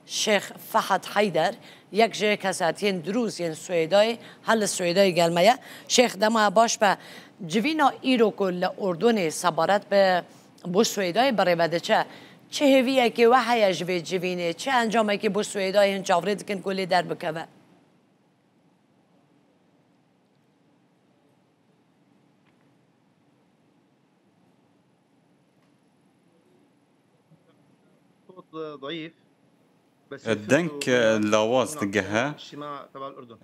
شيخ فهد حيدر يكجي كساتين دروز ين سويداي هل السويداي قالمية شيخ دما باش با جوینا ایرو کل اردن سبارت به بو سویدای برای بده چه هویه که وحی جوی جوینه چه انجامه که بو سویدای هن جاوره دکن کلی در بکوه ضعيف دنك لاواز تجها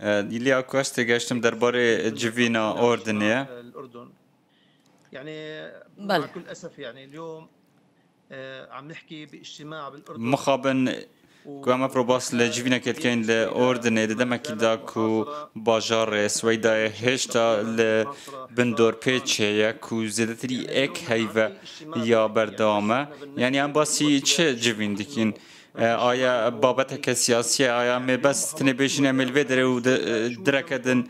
يلي أكواش تجاشتم درباري جوينا أردنية يعني مع كل أسف يعني اليوم عم نحكي باجتماع بالأردن مخابن كما بروباس لجوينا كتكين لأردنية دما كدا كو باجار سويدا هشتا لبندور بيتشيا كو زدتري اك هيفا يا بردامه يعني ام باسی چه جوین دکین آیا بابت سیاسی آیا می بس تنبیشن عمل ودره و درکدن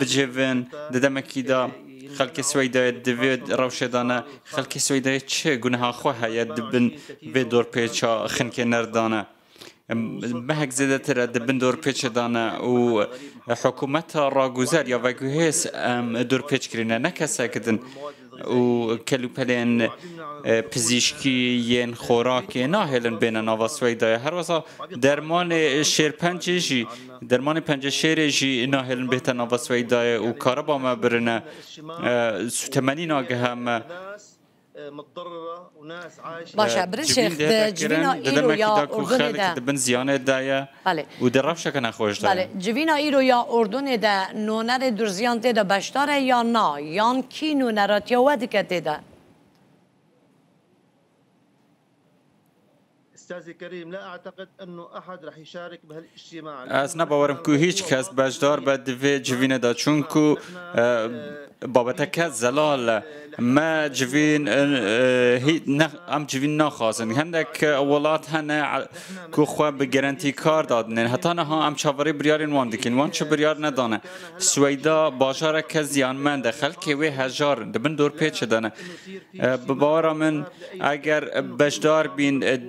بجوین دمکی دا خلک سویدا دوید روشدانه خلک سویدا چه گناه خواه هیا دبن و دور پیچا خنک نردانه مهک زده تر دبن دور پیچ دانه و حکومت راگوزر یا وگوهیس دور پیچ کرینه نکسه کدن و کلوپلین پزیشکی ین خوراکی نه هلن بین نوا سویدای هر واسه درمان شیر پنجشی درمان پنج شیرشی نه هلن بهت نوا سویدای و کاربا ما برنه سوتمنی ناگه هم باشه برشخ جوینا ایرو یا اردن ده دبن زیانه دایا و درفش کنه خوش دایا بله جوینا ایرو یا اردن ده نونر درزیان ده بشتاره یا نه یان کی نونرات یا ودی که ده استاذي كريم لا اعتقد انه احد راح يشارك بهالاجتماع از نباورم که هیچ کس بجدار به دوی جوینه دا چون که بابتک زلال ما جوین ام جوین نخواستن هندک اولات هنه که خواه به گرانتی کار دادن حتی نه ام چاوری بریارین وان دکن وان چه بریار ندانه سویدا باشار که زیانمند خلک وی هزار دبن دور پیچ دانه ببارا من اگر بجدار بین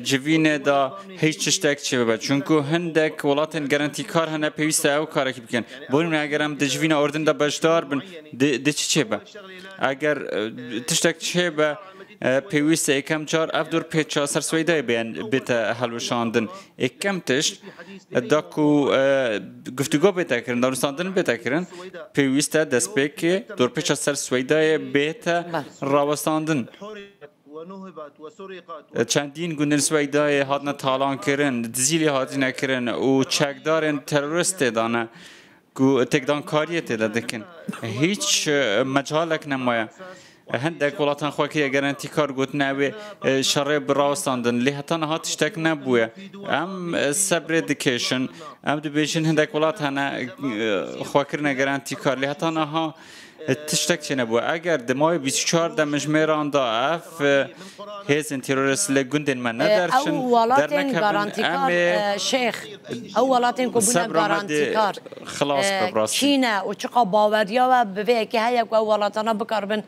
جوینه دا هیچ چشتک چه ببد چون که هندک ولاتن گرانتی کار هنه پیوسته او کاری که بکن بونیم اگر هم جوینه اردن دا بجدار بین ده چه با اگر تشتک چه با پیوسته اکم چار افدور پیچا سر سویدای بیت حلوشاندن اکم تشت داکو گفتگو بیت کرن دانستاندن بیت کرن پیوسته دست پیک دور پیچا سر سویدای بیت راوستاندن چندین گوندن سویدای هاتنا تالان کرن دزیلی هاتینا کرن و چکدارن تروریست دانه کو تکدان کاریه تدا دکن هیچ مجالک نمایا هندک ولاتن خو که گارانتی کار گوت نوی شرع براستاندن لی حتی نه تشتک نبوه ام صبر دکیشن ام دبیشن هندک ولاتن خو کرن گارانتی کار لی حتی نه تشتک چه نبوه اگر دمای 24 دمجمیران دا اف هیزن تروریست لگوندن من ندارشن اولاتن گارانتی کار شیخ اولاتن کبونه گارانتی کار خلاص ببراستی چینه و چقا باوریا و به که هیا که اولاتنا بکاربن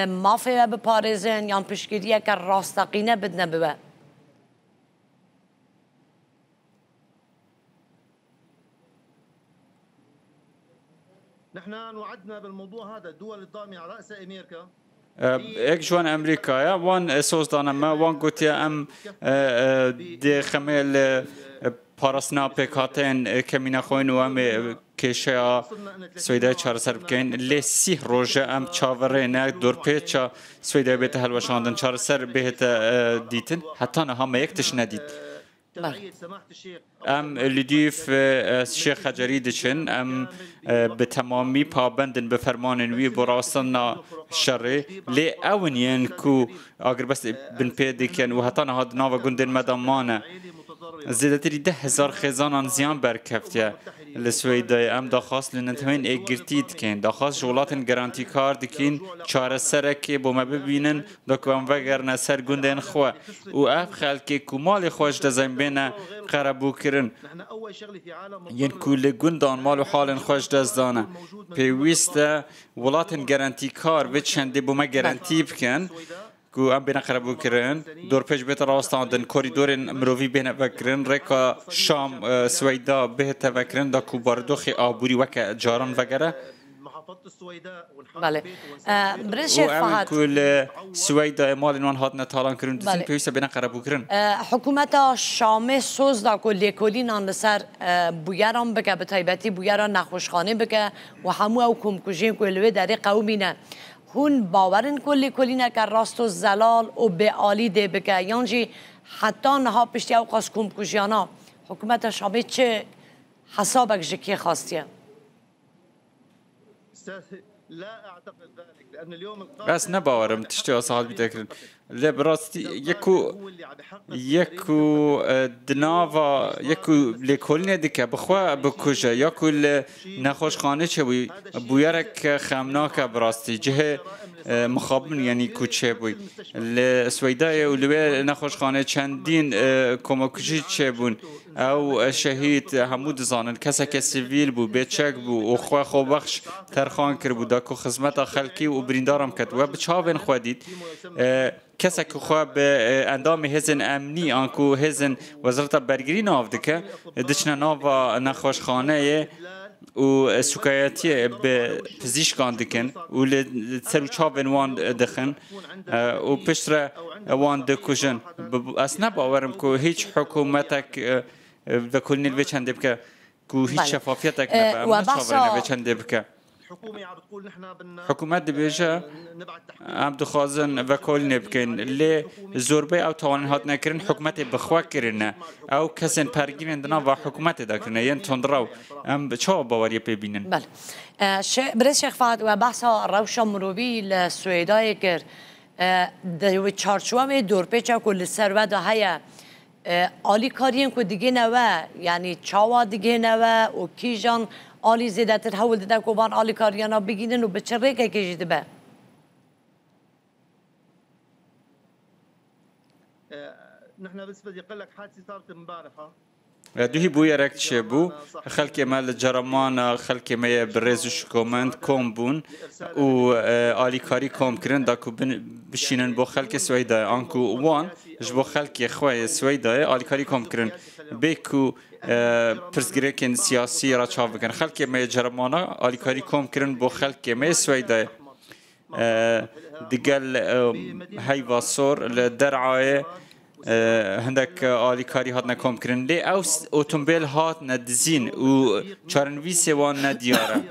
مافیا به پاریزن یا پشگیریه که راستقینه بدنه ببه نحن وعدنا بالموضوع هذا الدول الضامنة على رأس أمريكا ایک جوان امریکایا وان اساس دانم وان گوتی ام دی خمیل پاراسنا پکاتن کمینا خوین و ام کشیا سویدای چهار سر بکن لسی روزه ام چاوره نه دور پیچا سویدای بیت حلوشاندن چهار سر بهت دیتن حتی نه هم یکتش ندید ام لدیف شیخ خجری دچن ام به تمامی پابندن به فرمان وی براستن شرع لی اونین کو اگر بس بن پیدا کن و حتی نه ناو گندن مدامانه زیادتری 10,000 خزانان زیان برکفتیه لسویدای ام داخواست لنتمین اگرتید کن داخواست جولاتن گرانتی کار دکین چهار سرکی با ما ببینن دکوان وگر نسر گندن خو و اف خلکی کمال خوش دزن بینه قربو کرن ین کل گندان مال و حال خوش دزدانه پیوسته ولاتن گرانتی کار و چنده با ما گرانتی بکن کو ام بین قربو کرن دور پیش بیت راستاندن کوریدور مروی بین وکرن رکا شام سویدا بهت وکرن دا کو باردوخ آبوری وک جاران وگره محافظة السويداء بله برز شیخ و ام فهد کل سویدا مال نوان هات نتالان کرن دزین پیوسته بین قربو کرن حکومت شام سوز دا کلی کلی نان لسر بویران بکه به تایبتی بویران نخوشخانه بکه و همو او کمکوژین کلوه داری قومینه هون باورن کلی نکر راست و زلال و به عالی ده بکه یانجی حتی نها پشتی او قاس کمکوژیانا حکومت شامی چه حسابک جکی خواستیه؟ لا اعتقد ذلك لان اليوم بس نباورم تشتي اصحاب بتكرن لا براستي يكو دناوا يكو لكلنا دك بخوا بكوجا يكو نخوش خانه چوي بويرك خمناك براستي جه مخابن يعني کوچه بوی لسويداء ولوی نخوش خانه چندین کمکجی چه بون او شهید همود زانن کسا سیویل بو بیچک بو و خواه خو بخش ترخان کر بو داکو خدمت خلقی و بریندارم کد و بچاوین خودید کسا که خواه به اندام هزن امنی آنکو هزن وزارت برگری ناف دکه دچنا ناوا نخوش خانه و سکایتی به پزشکان دکن و لسر چاون وان دخن و پشتر وان دکوژن اصلا باورم که هیچ حکومتک و کل نلوی چنده بکه که هیچ شفافیتک نبا اما چاور نلوی چنده بکه حکومت دبیجه ام دخوازن و کل نبکن لی زوربه او توان هات نکرن حکومت بخوا کرنه او کسین پرگیرن دنا و حکومت دا کرنه ین تندراو ام چا باوری ببینن بله برز شیخ فهد و بحثا روشا مروی لسویدای کر دوی چارچوام دورپیچا کل سروه دا هیا آلی کارین که دیگه نوه یعنی چاوا دیگه نوه و کیجان آلی زیده تر حول دیده که بان آلی کاریانا بگیدن و به چه ریکه کشیده به؟ نحن بس بدي اقول لك حادثه صارت امبارحه دوهی بوی رکت چه بو خلک مال جرمان خلک می برز شکومند کم بون و آلیکاری کم کردن داکو بشینن با خلک سویدا آنکو وان جبو خلک خواه سویدا آلیکاری کم کردن بیکو پرسگریکن سیاسی را چاو بکن خلک می جرمانا آلیکاری کم کردن با خلک می سویدا دیگل هیواسور لدرعای هندك آلی کاری هات نکام کرن لی او اتومبیل هات ندزین و چارنوی سوان ندیاره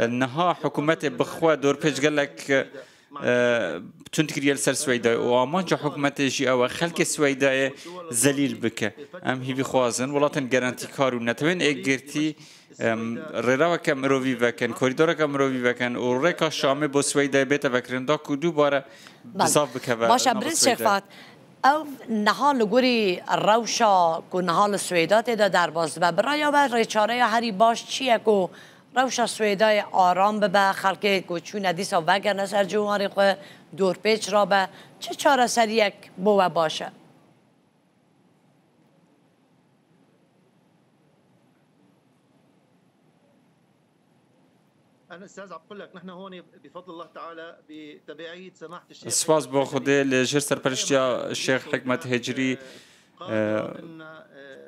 نها حکومت بخوا دور پیش گلک تند کریل سر سویدا و آمانجا حکومت جی او خلق سویدا زلیل بکه ام هیوی خوازن ولاتن گارانتی کارو نتوین اگرتی رراو کم روی وکن کوریدور کم روی وکن و رکا شامه با سویدا بیت وکرن دا کدو باره بزاف بکه باشه برز شیخ فهد او نهال گوری روشا که نهال سویدات دا در باز و برای و ریچاره هری باش چیه که روشا سویدای آرام به خلق که چون دیسا وگر نسر جواری خواه دور پیچ را به چه چاره سر یک بو باشه؟ انا استاذ عم بقول لك نحن هون بفضل الله تعالى بتبعيه سماحه الشيخ سپاس با خوده لجر سرپرشتیا شیخ حکمت هجری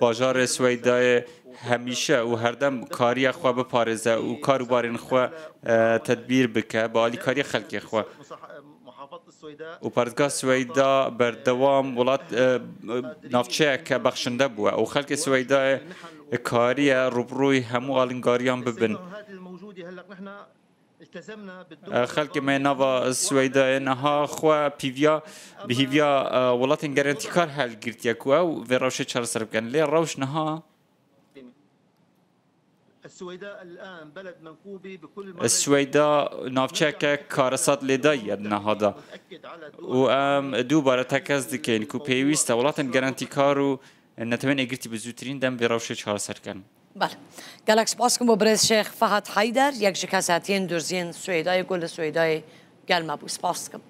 باجار سویدای همیشه و هر دم کاری خو بپارزه و کاروبارین خو تدبیر بکه با علی کاری خلقی خو و پارتگاه سویدا بردوام ولات نافچه که بخشنده بوه و خلق سویدا کاری روبروی همو آلنگاریان ببن خلق ما نوا سويدا نها خوا بيفيا بهيفيا ولاتن جارنتي كار هل جرتيا كوا وفيروش تشار سرب كان ليه روش نها السويداء الان بلد منكوبي بكل السويداء نافچك كارسات لداي هذا وام دوباره تكز دكين كو بيويست ولاتن جارنتي كارو نتمنى اجرتي بزوترين دم فيروش تشار سر كان بله گلکس باز کن با برز شیخ فهد حیدر یک شکستین درزین سویدای گل سویدای گلمه بوس باز کن